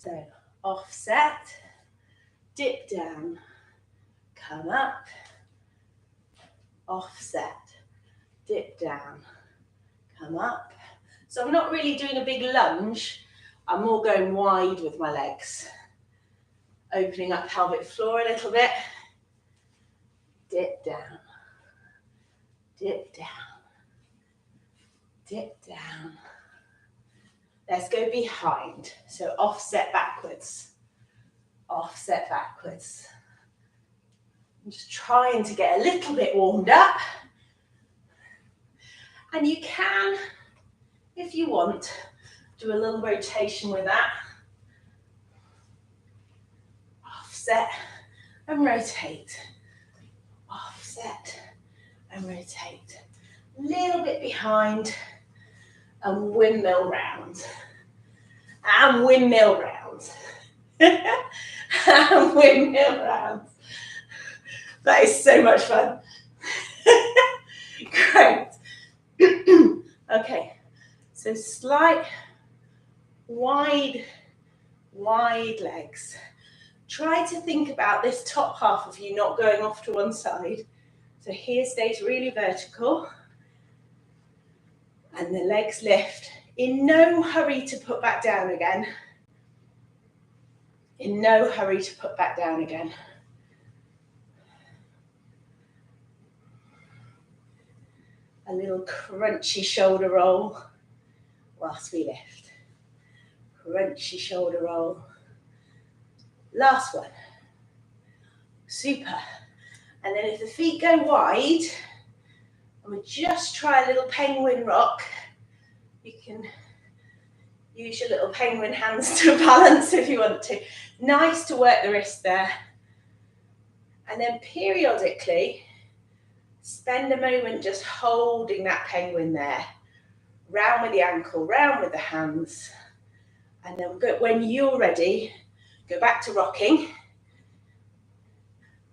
So offset, dip down, come up, offset, dip down, come up. So I'm not really doing a big lunge, I'm more going wide with my legs. Opening up pelvic floor a little bit, dip down, dip down, dip down. Let's go behind, so offset backwards, offset backwards. I'm just trying to get a little bit warmed up. And you can, if you want, do a little rotation with that. Offset and rotate, offset and rotate. A little bit behind and windmill round. And windmill round. And windmill round. That is so much fun. Great. Okay, so slight wide legs. Try to think about this top half of you not going off to one side. So here stays really vertical. And the legs lift. In no hurry to put back down again. In no hurry to put back down again. A little crunchy shoulder roll whilst we lift. Crunchy shoulder roll. Last one. Super. And then if the feet go wide, and we just try a little penguin rock, you can use your little penguin hands to balance if you want to. Nice to work the wrist there. And then periodically, spend a moment just holding that penguin there. Round with the ankle, round with the hands. And then when you're ready, go back to rocking.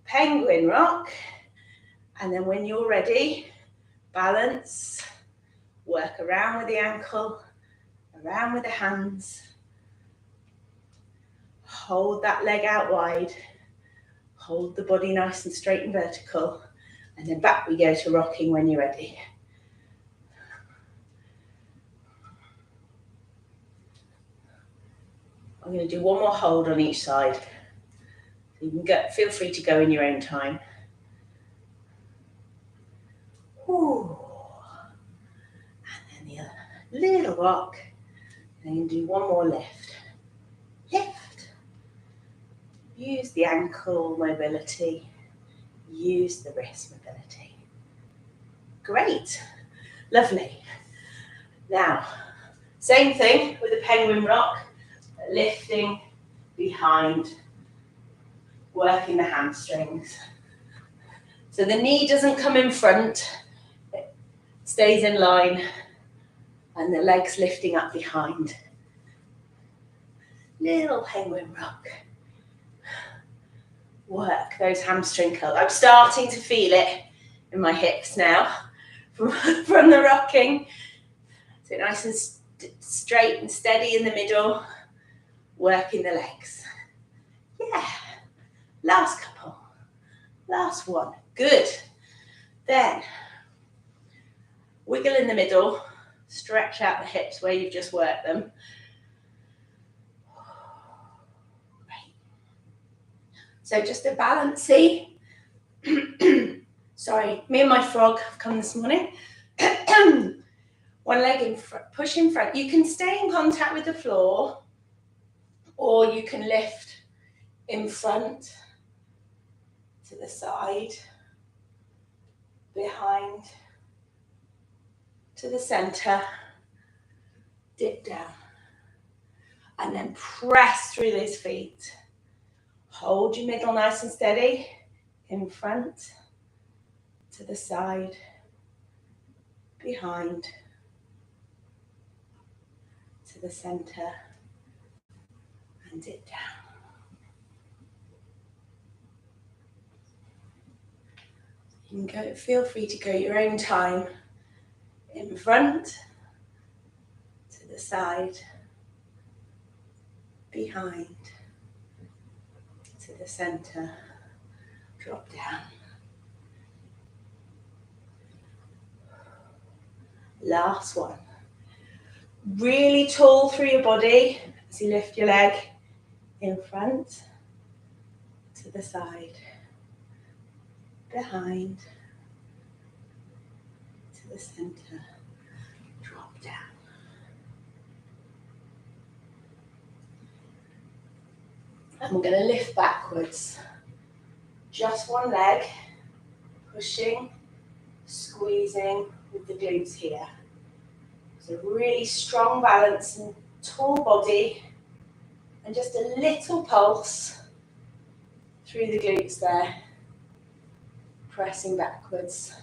Penguin rock. And then when you're ready, balance. Work around with the ankle, around with the hands. Hold that leg out wide. Hold the body nice and straight and vertical. And then back we go to rocking when you're ready. I'm going to do one more hold on each side. So you can go, feel free to go in your own time. Ooh. And then the other little rock. And then do one more lift. Lift. Use the ankle mobility. Use the wrist mobility. Great. Lovely. Now, same thing with the penguin rock. Lifting behind, working the hamstrings. So the knee doesn't come in front, it stays in line, and the legs lifting up behind. Little penguin rock. Work those hamstring curls. I'm starting to feel it in my hips now from the rocking. So nice and straight and steady in the middle. Working the legs. Yeah. Last couple. Last one. Good. Then wiggle in the middle. Stretch out the hips where you've just worked them. Great. So just a balancey. Sorry, me and my frog have come this morning. One leg in front, push in front. You can stay in contact with the floor, or you can lift in front, to the side, behind, to the center, dip down, and then press through those feet. Hold your middle nice and steady, in front, to the side, behind, to the center, and dip down. You can go, feel free to go your own time, in front, to the side, behind, to the center, drop down. Last one. Really tall through your body as you lift your leg in front, to the side, behind, to the center, drop down. And we're going to lift backwards. Just one leg, pushing, squeezing with the glutes here. So really strong balance and tall body, and just a little pulse through the glutes there, pressing backwards.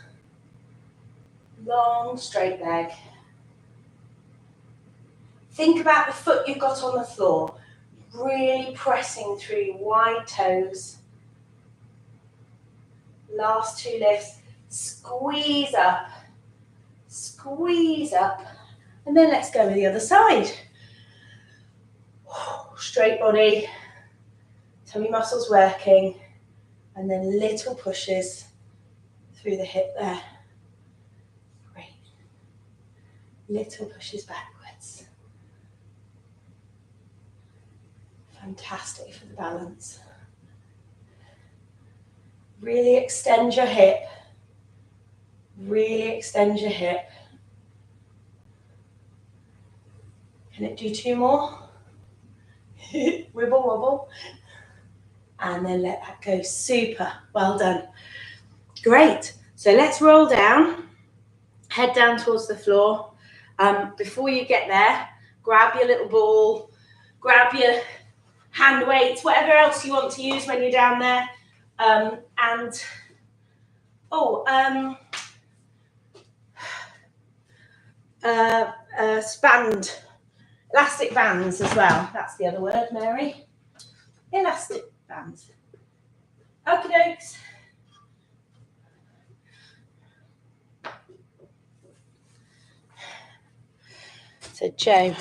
Long, straight leg. Think about the foot you've got on the floor, really pressing through your wide toes. Last two lifts, squeeze up, and then let's go with the other side. Straight body, tummy muscles working, and then little pushes through the hip there. Great. Little pushes backwards. Fantastic for the balance. Really extend your hip. Really extend your hip. Can it do two more? Wibble wobble. And then let that go. Super. Well done. Great. So let's roll down. Head down towards the floor. Before you get there, grab your little ball. Grab your hand weights, whatever else you want to use when you're down there. Spanned, elastic bands as well. That's the other word, Mary. Elastic bands. Okie dokes. So Joe,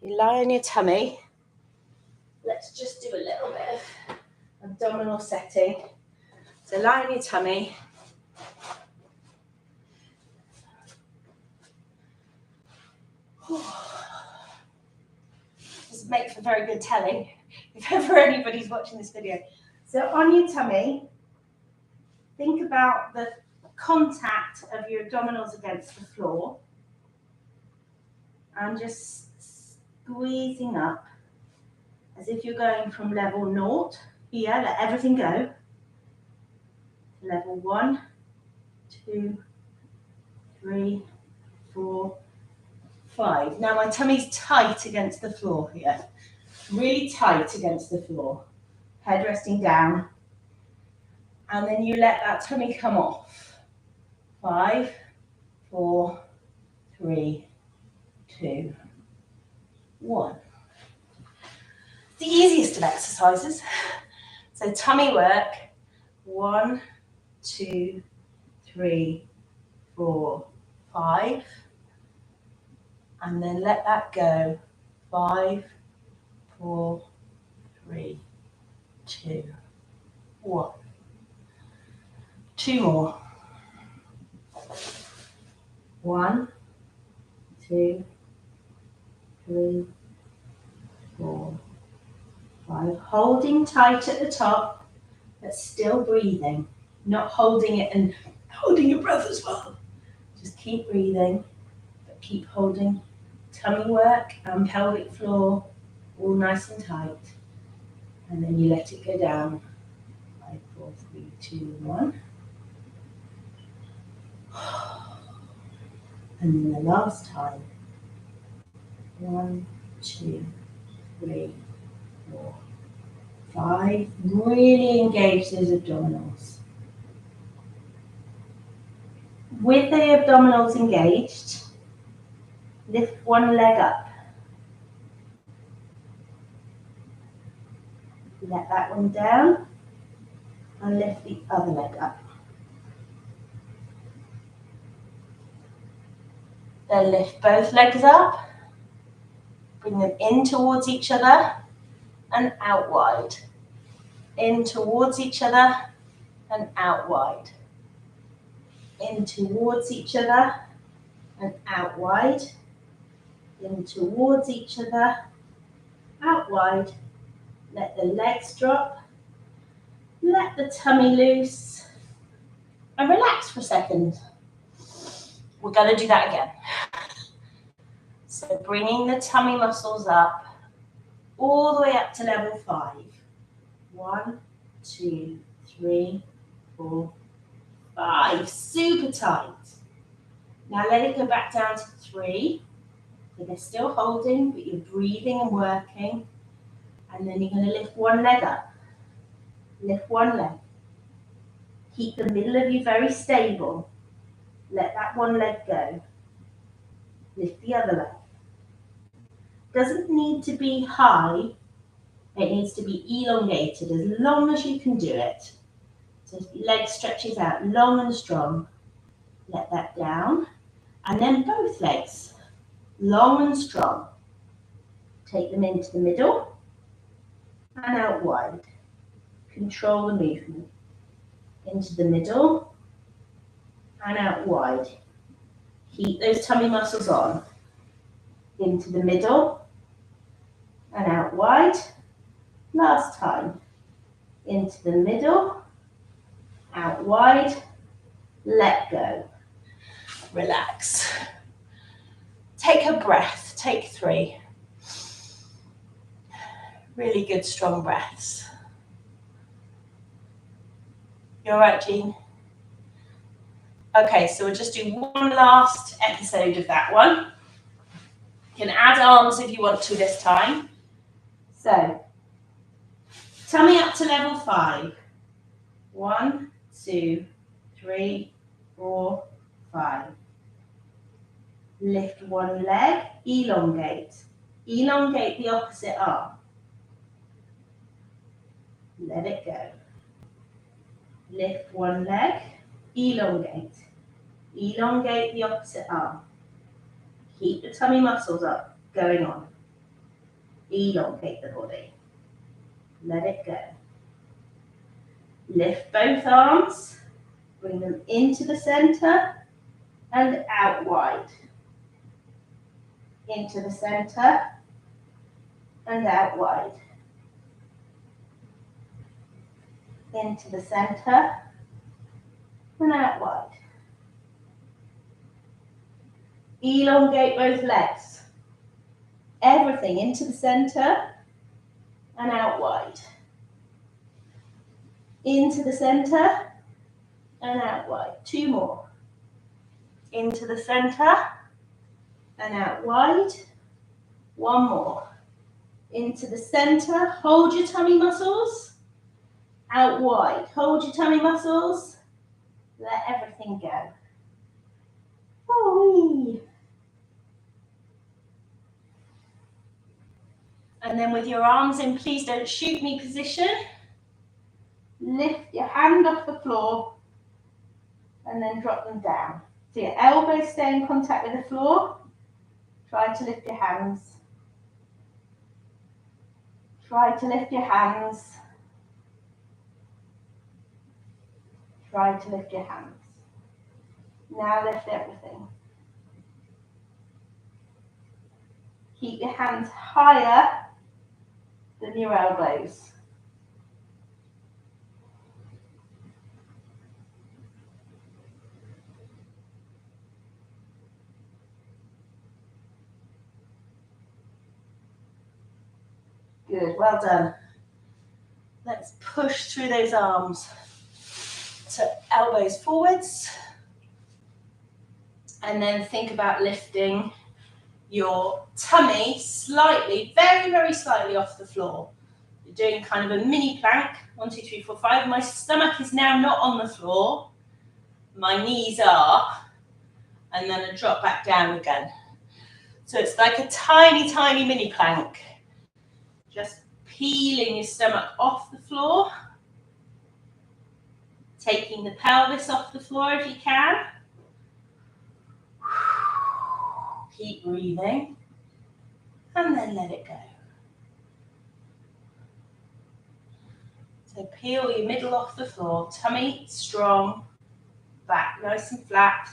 you lie on your tummy. Let's just do a little bit of abdominal setting. So lie on your tummy. This makes for very good telling if ever anybody's watching this video. So on your tummy, think about the contact of your abdominals against the floor and just squeezing up as if you're going from level 0 here, let everything go, to level 1, 2, 3, 4, 5. Now my tummy's tight against the floor here, really tight against the floor. Head resting down, and then you let that tummy come off. 5, 4, 3, 2, 1. The easiest of exercises. So tummy work. 1, 2, 3, 4, 5. And then let that go. 5, 4, 3, 2, 1. 2 more. 1, 2, 3, 4, 5. Holding tight at the top, but still breathing. Not holding it and holding your breath as well. Just keep breathing, but keep holding tummy work and pelvic floor all nice and tight. And then you let it go down. 5, 4, 3, 2, 1. And then the last time. 1, 2, 3, 4, 5. Really engage those abdominals. With the abdominals engaged, lift one leg up. Let that one down and lift the other leg up. Then lift both legs up. Bring them in towards each other and out wide. In towards each other and out wide. In towards each other and out wide. In towards each other, out wide. Let the legs drop. Let the tummy loose. And relax for a second. We're going to do that again. So bringing the tummy muscles up, all the way up to level 5. 1, 2, 3, 4, 5. Super tight. Now let it go back down to 3. So they're still holding, but you're breathing and working. And then you're going to lift one leg up. Lift one leg. Keep the middle of you very stable. Let that one leg go. Lift the other leg. Doesn't need to be high. It needs to be elongated as long as you can do it. So leg stretches out long and strong. Let that down. And then both legs, long and strong. Take them into the middle and out wide. Control the movement. Into the middle and out wide. Keep those tummy muscles on. Into the middle and out wide. Last time. Into the middle, out wide, let go. Relax. Take a breath, take 3. Really good strong breaths. You all right, Jean? Okay, so we'll just do one last episode of that one. You can add arms if you want to this time. So, tummy up to level 5. 1, 2, 3, 4, 5. Lift one leg, elongate. Elongate the opposite arm. Let it go. Lift one leg, elongate. Elongate the opposite arm. Keep the tummy muscles up, going on. Elongate the body. Let it go. Lift both arms, bring them into the center and out wide. Into the center and out wide. Into the center and out wide. Elongate both legs. Everything into the center and out wide. Into the center and out wide. 2 more. Into the center and out wide. 1 more. Into the center. Hold your tummy muscles. Out wide. Hold your tummy muscles. Let everything go. Oh. And then with your arms in please don't shoot me position, lift your hand off the floor and then drop them down. So your elbows stay in contact with the floor. Try to lift your hands. Try to lift your hands. Try to lift your hands. Now lift everything. Keep your hands higher than your elbows. Good, well done. Let's push through those arms. So elbows forwards. And then think about lifting your tummy slightly, very, very slightly off the floor. You're doing kind of a mini plank. 1, 2, 3, 4, 5. My stomach is now not on the floor. My knees are. And then a drop back down again. So it's like a tiny, tiny mini plank. Just peeling your stomach off the floor. Taking the pelvis off the floor if you can. Keep breathing. and then let it go. So peel your middle off the floor, tummy strong, back nice and flat,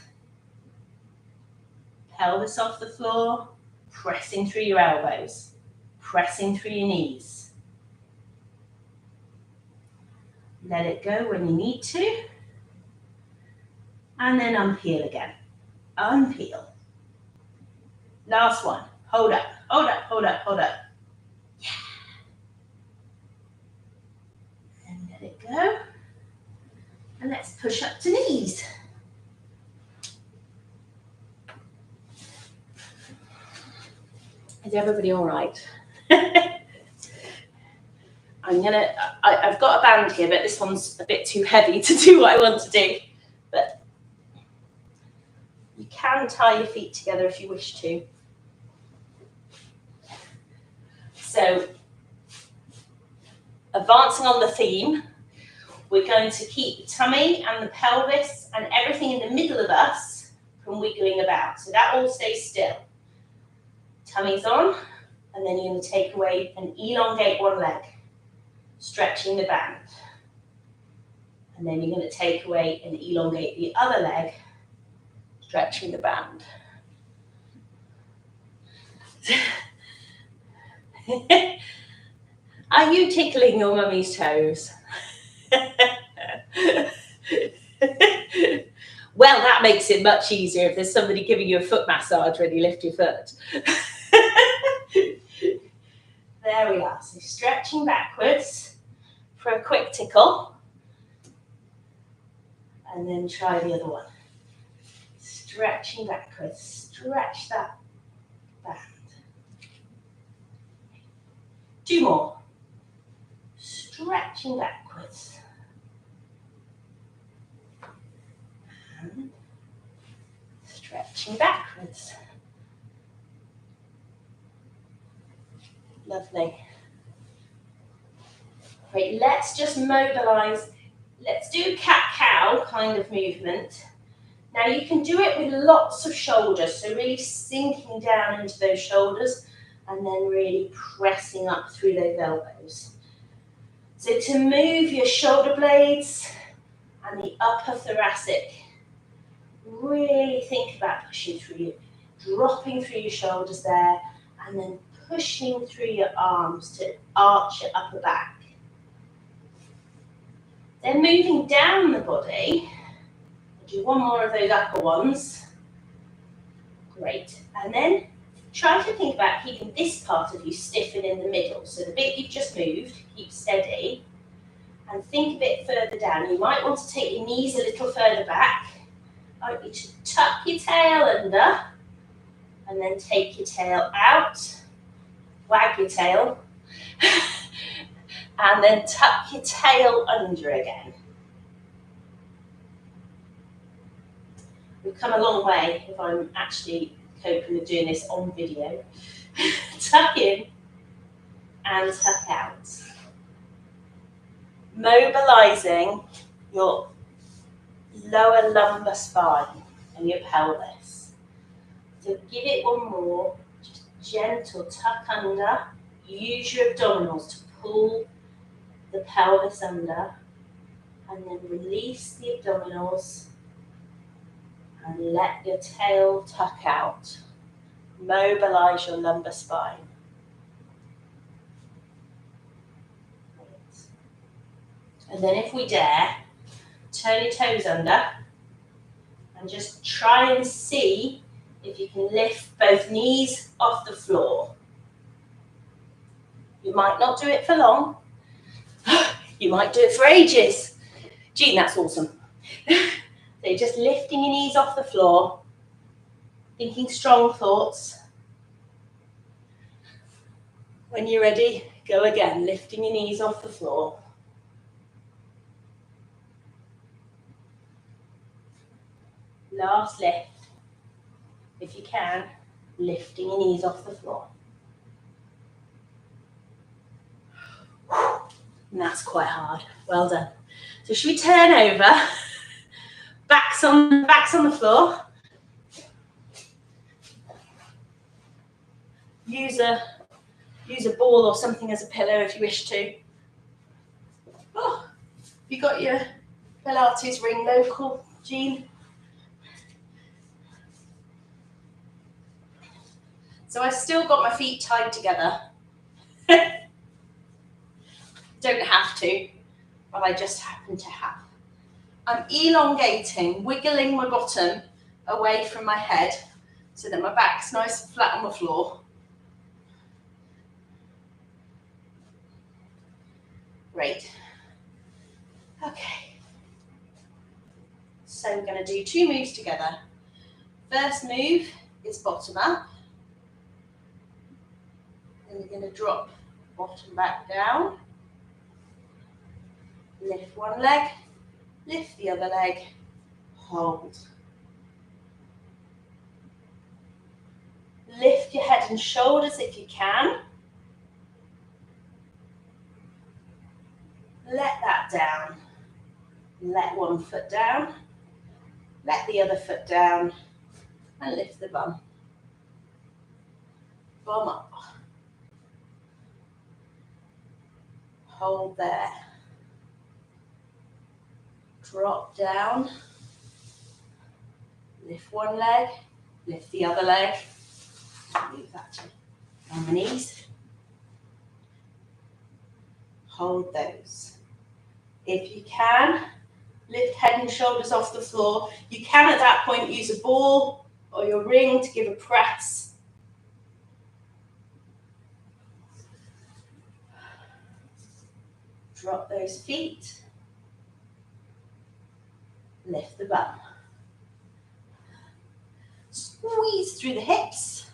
pelvis off the floor, pressing through your elbows, pressing through your knees. Let it go when you need to, and then unpeel again. Unpeel. Last one. Hold up, hold up, hold up, hold up. Yeah. And let it go. And let's push up to knees. Is everybody all right? I've got a band here, but this one's a bit too heavy to do what I want to do. But you can tie your feet together if you wish to. So, advancing on the theme, we're going to keep the tummy and the pelvis and everything in the middle of us from wiggling about. So that all stays still. Tummy's on, and then you're going to take away and elongate one leg, stretching the band. And then you're going to take away and elongate the other leg, stretching the band. Are you tickling your mummy's toes? Well, that makes it much easier if there's somebody giving you a foot massage when you lift your foot. There we are. So stretching backwards for a quick tickle. And then try the other one. Stretching backwards. Stretch that band. 2 more. Stretching backwards. And stretching backwards. Lovely. Great, let's just mobilize. Let's do cat-cow kind of movement. Now you can do it with lots of shoulders, so really sinking down into those shoulders and then really pressing up through those elbows. So to move your shoulder blades and the upper thoracic, really think about pushing through you, dropping through your shoulders there, and then pushing through your arms to arch your upper back. Then moving down the body, do 1 more of those upper ones. Great. And then try to think about keeping this part of you stiffen in the middle. So the bit you've just moved, keep steady. And think a bit further down. You might want to take your knees a little further back. I want you to tuck your tail under. And then take your tail out. Wag your tail. And then tuck your tail under again. We've come a long way if I'm actually coping with doing this on video. Tuck in and tuck out. Mobilizing your lower lumbar spine and your pelvis. So give it 1 more. Just gentle tuck under. Use your abdominals to pull the pelvis under. And then release the abdominals. And let your tail tuck out. Mobilize your lumbar spine. And then if we dare, turn your toes under and just try and see if you can lift both knees off the floor. You might not do it for long. You might do it for ages. Jean, that's awesome. So you're just lifting your knees off the floor, thinking strong thoughts. When you're ready, go again, lifting your knees off the floor. Last lift, if you can, lifting your knees off the floor. And that's quite hard. Well done. So should we turn over? Backs on the floor. Use a Use a ball or something as a pillow if you wish to. Oh, you got your Pilates ring local, Jean? So I've still got my feet tied together. Don't have to, but I just happen to have. I'm elongating, wiggling my bottom away from my head so that my back's nice and flat on the floor. Great. Okay. So we're going to do 2 moves together. First move is bottom up. Then we're going to drop bottom back down. Lift one leg, lift the other leg, hold. Lift your head and shoulders if you can. Let that down. Let one foot down. Let the other foot down. And lift the bum. Bum up. Hold there. Drop down. Lift one leg. Lift the other leg. Move that to on the knees. Hold those. If you can, lift head and shoulders off the floor. You can at that point use a ball or your ring to give a press. Drop those feet. Lift the bum. Squeeze through the hips.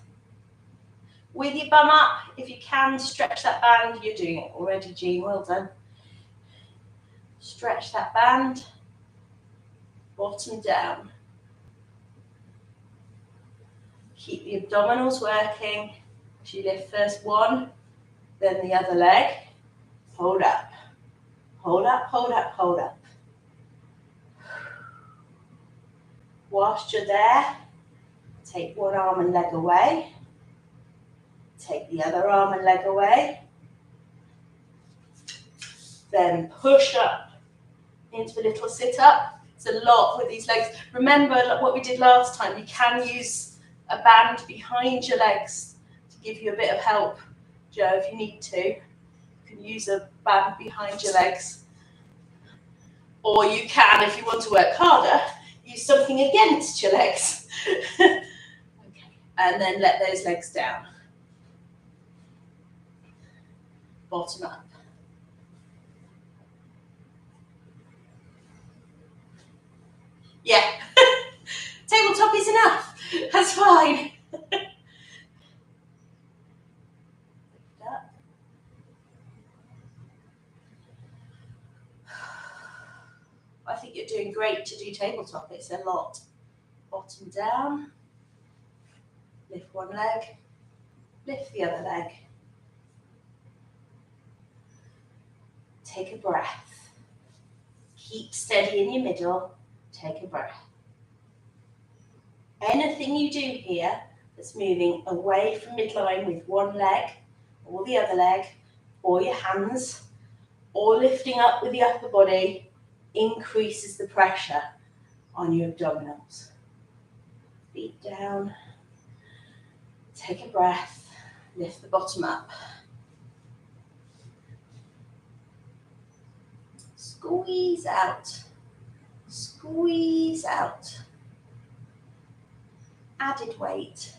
With your bum up, if you can, stretch that band. You're doing it already, Jean, well done. Stretch that band. Bottom down. Keep the abdominals working. As you lift first one, then the other leg. Hold up. Hold up, hold up, hold up. Whilst you're there, take one arm and leg away. Take the other arm and leg away. Then push up into a little sit-up. It's a lot with these legs. Remember what we did last time. You can use a band behind your legs to give you a bit of help, Joe, if you need to. You can use a band behind your legs. Or you can, if you want to work harder, use something against your legs. Okay. And then let those legs down. Bottom up. Yeah. Tabletop is enough. That's fine. I think you're doing great to do tabletop. It's a lot. Bottom down. Lift one leg. Lift the other leg. Take a breath. Keep steady in your middle. Take a breath. Anything you do here that's moving away from midline with one leg or the other leg or your hands or lifting up with the upper body increases the pressure on your abdominals. Feet down. Take a breath. Lift the bottom up. Squeeze out. Squeeze out. Added weight.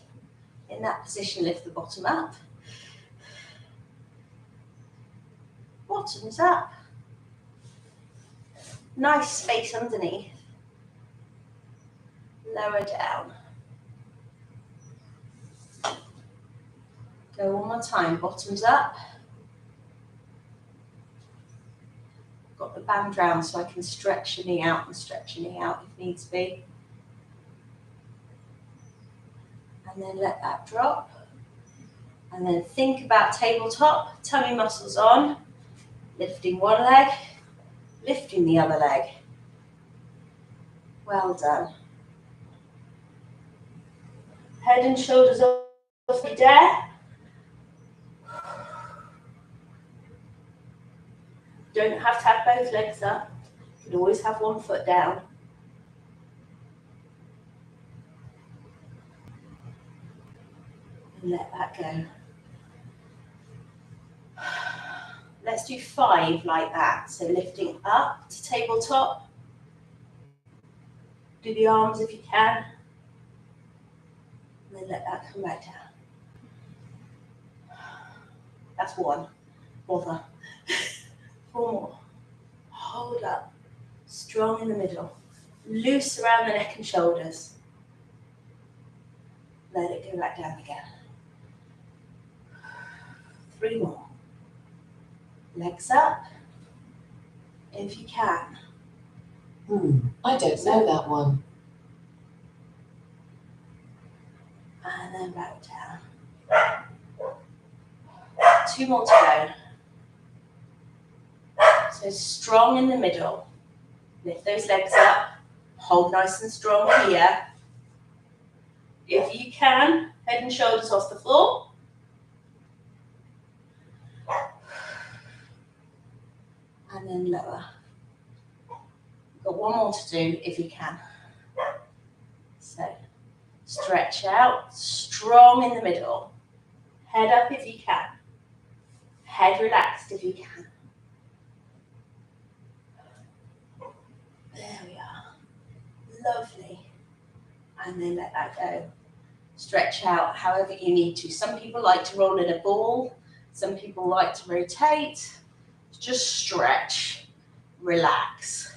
In that position, lift the bottom up. Bottoms up. Nice space underneath. Lower down. Go one more time. Bottoms up. Got the band round so I can stretch your knee out and stretch your knee out if needs be. And then let that drop. And then think about tabletop, tummy muscles on, lifting one leg, lifting the other leg. Well done. Head and shoulders off, if you dare. don't have to have both legs up. You can always have one foot down. And let that go. Let's do 5 like that. So lifting up to tabletop. Do the arms if you can. And then let that come back down. That's 1. Bother. 4 more. Hold up. Strong in the middle. Loose around the neck and shoulders. Let it go back down again. 3 more. Legs up. If you can. I don't know that one. And then back down. 2 more to go. So strong in the middle. Lift those legs up. Hold nice and strong here. If you can, head and shoulders off the floor. And then lower. Got 1 more to do if you can. So stretch out, strong in the middle. Head up if you can. Head relaxed if you can. There we are. Lovely. And then let that go. Stretch out however you need to. Some people like to roll in a ball. Some people like to rotate. Just stretch. Relax.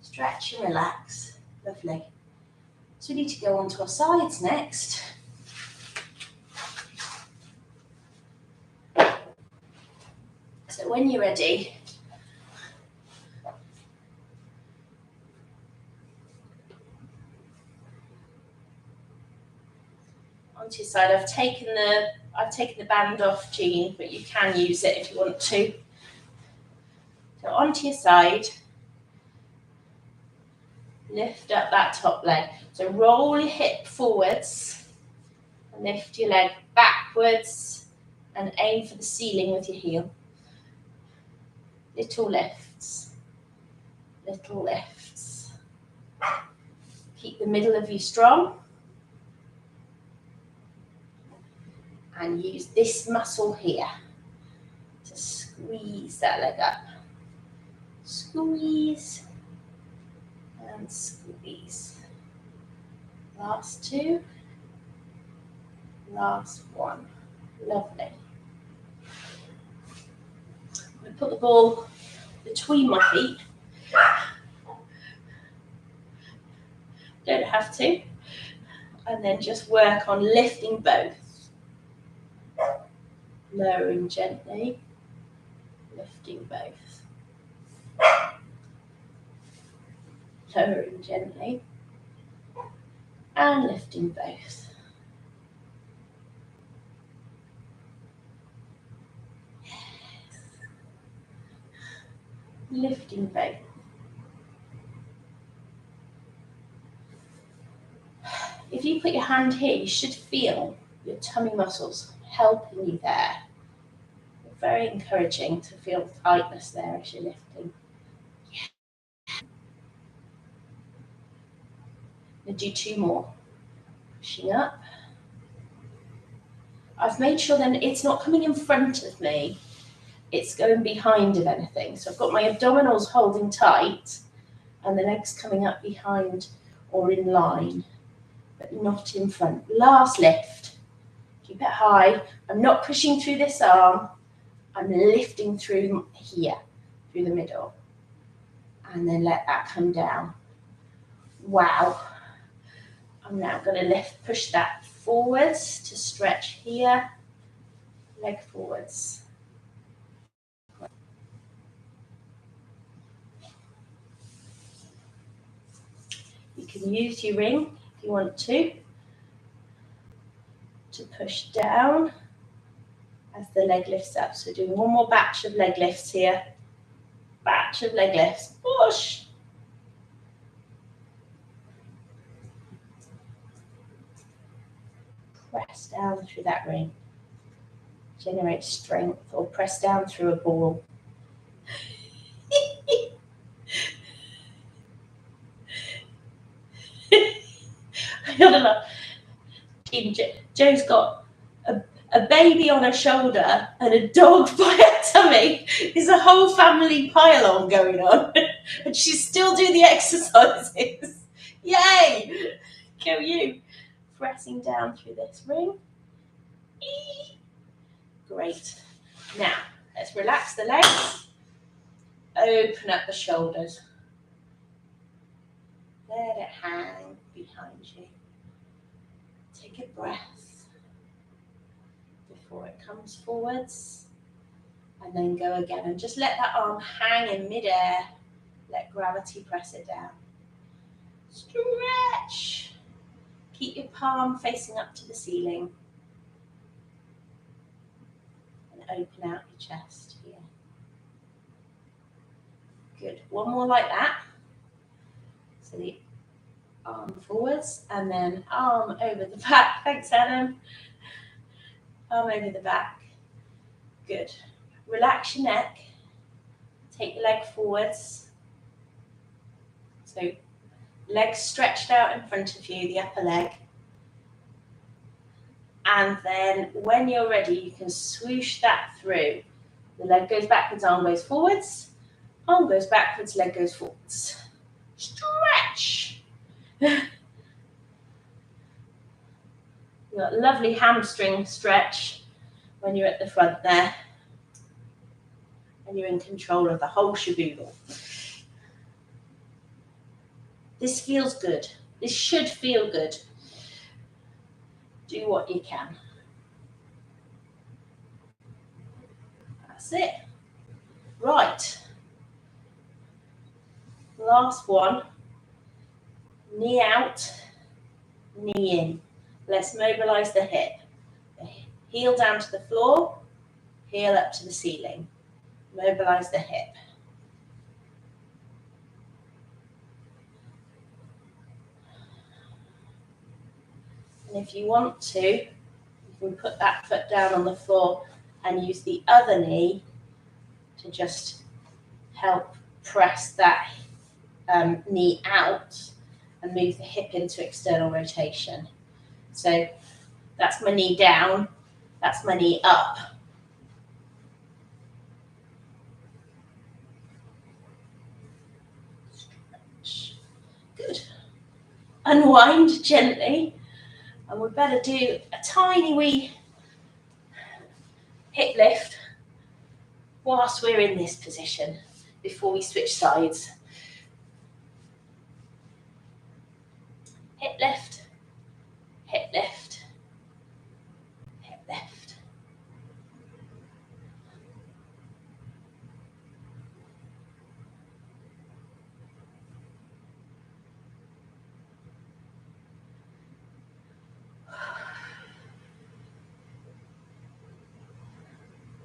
Stretch and relax. Lovely. So we need to go on to our sides next. So when you're ready, onto your side. I've taken the band off, Jean, but you can use it if you want to. So onto your side. Lift up that top leg. So roll your hip forwards and lift your leg backwards and aim for the ceiling with your heel. Little lifts. Little lifts. Keep the middle of you strong. And use this muscle here to squeeze that leg up. Squeeze and squeeze. Last 2. Last 1. Lovely. I'm going to put the ball between my feet. Don't have to. And then just work on lifting both. Lowering gently. Lifting both. Lowering gently. And lifting both. Lifting both. If you put your hand here, you should feel your tummy muscles helping you there. Very encouraging to feel tightness there as you're lifting. We'll do 2 more. Pushing up. I've made sure then it's not coming in front of me. It's going behind if anything. So I've got my abdominals holding tight and the legs coming up behind or in line, but not in front. Last lift. Keep it high. I'm not pushing through this arm. I'm lifting through here, through the middle. And then let that come down. Wow. I'm now going to push that forwards to stretch here. Leg forwards. You can use your ring if you want to push down as the leg lifts up. So doing 1 more batch of leg lifts here. Batch of leg lifts. Push. Press down through that ring. Generate strength, or press down through a ball. I gotta laugh. Joe's got a baby on her shoulder and a dog by her tummy. There's a whole family pile-on going on. And she's still doing the exercises. Yay! Go you. Pressing down through this ring. Great. Now, let's relax the legs. Open up the shoulders. Let it hang behind you. Take a breath before it comes forwards. And then go again. And just let that arm hang in midair. Let gravity press it down. Stretch. Keep your palm facing up to the ceiling. And open out your chest here. Good. One more like that. So the arm forwards and then arm over the back. Thanks, Adam. Arm over the back. Good. Relax your neck. Take your leg forwards. So legs stretched out in front of you, the upper leg. And then when you're ready, you can swoosh that through. The leg goes backwards, arm goes forwards. Arm goes backwards, leg goes forwards. Stretch. You've got a lovely hamstring stretch when you're at the front there. And you're in control of the whole shaboodle. This feels good. This should feel good. Do what you can. That's it. Right. Last one. Knee out, knee in. Let's mobilize the hip. Heel down to the floor, heel up to the ceiling. Mobilize the hip. And if you want to, you can put that foot down on the floor and use the other knee to just help press that knee out and move the hip into external rotation. So that's my knee down, that's my knee up. Stretch. Good. Unwind gently. And we better do a tiny wee hip lift whilst we're in this position before we switch sides. Hip lift, hip lift, hip lift.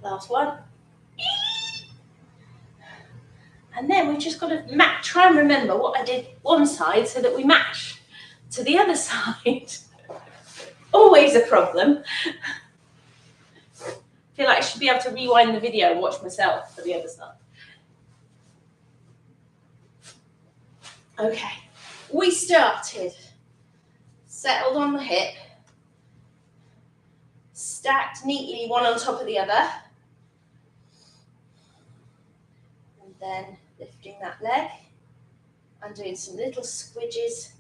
Last one. And then we've just got to try and remember what I did one side so that we match to the other side. Always a problem. I feel like I should be able to rewind the video and watch myself for the other side. Okay, we started. Settled on the hip. Stacked neatly one on top of the other. And then lifting that leg and doing some little squidges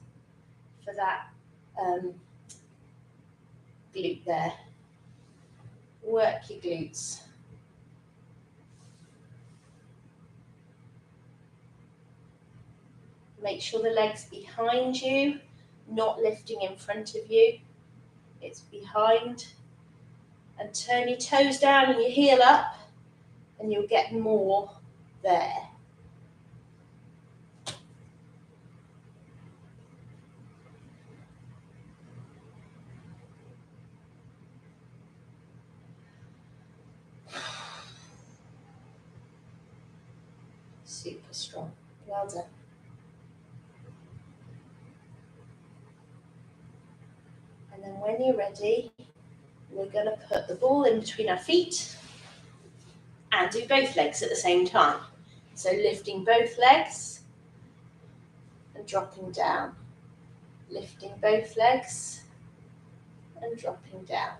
for that glute there. Work your glutes. Make sure the leg's behind you, not lifting in front of you. It's behind. And turn your toes down and your heel up, and you'll get more there. Super strong. Well done. And then when you're ready, We're going to put the ball in between our feet and do both legs at the same time. So lifting both legs and dropping down. Lifting both legs and dropping down.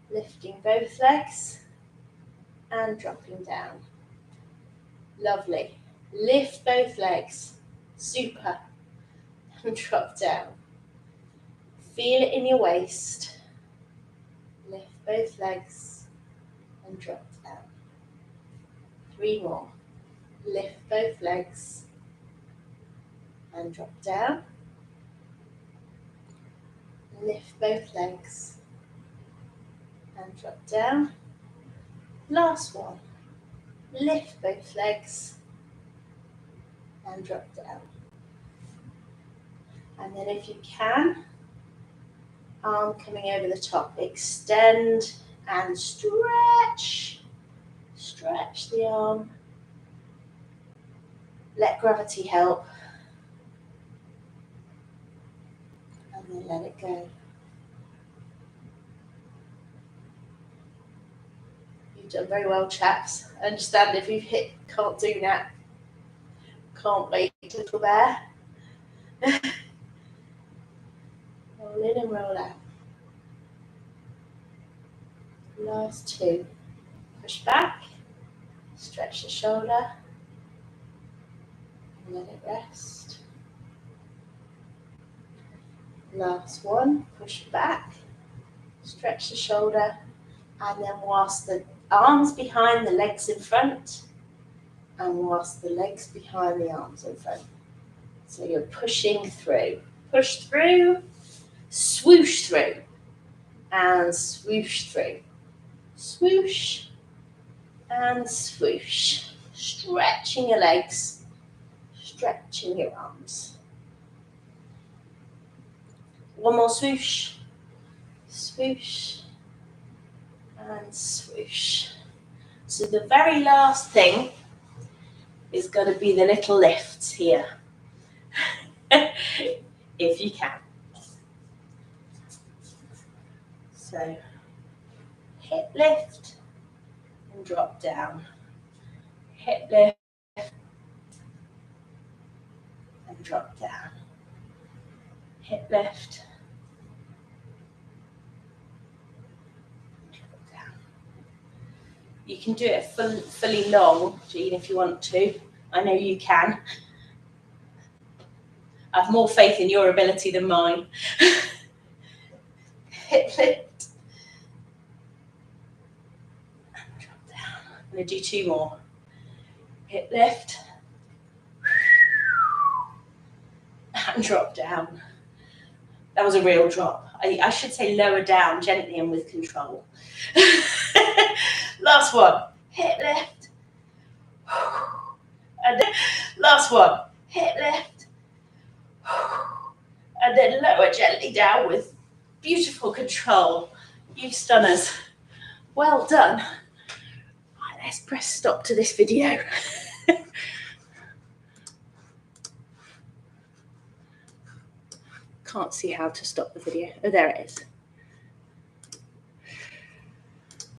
Lifting both legs and dropping down. Lovely. Lift both legs. Super. And drop down. Feel it in your waist. Lift both legs and drop down. 3 more. Lift both legs and drop down. Lift both legs and drop down. Last one. Lift both legs and drop down. And then if you can, arm coming over the top, extend and stretch. Stretch the arm. Let gravity help. And then let it go. You've done very well, chaps. I understand if you've hit can't do that. Can't wait, little bear. Roll in and roll out. Last 2. Push back. Stretch the shoulder. And let it rest. Last one. Push back. Stretch the shoulder. And then whilst the arms behind, the legs in front. And whilst the legs behind, the arms in front. So you're pushing through. Push through. Swoosh through. And swoosh through. Swoosh. And swoosh. Stretching your legs. Stretching your arms. One more swoosh. Swoosh. And swoosh. So the very last thing is going to be the little lifts here. If you can. So hip lift and drop down. Hip lift and drop down. Hip lift and drop down. You can do it fully long, Jean, if you want to. I know you can. I have more faith in your ability than mine. Hip lift. And drop down. I'm going to do 2 more. Hip lift. And drop down. That was a real drop. I should say lower down gently and with control. Last one. Hip lift. And then last one. Hip lift. And then lower gently down with beautiful control. You stunners. Well done. Right, let's press stop to this video. Can't see how to stop the video. Oh, there it is.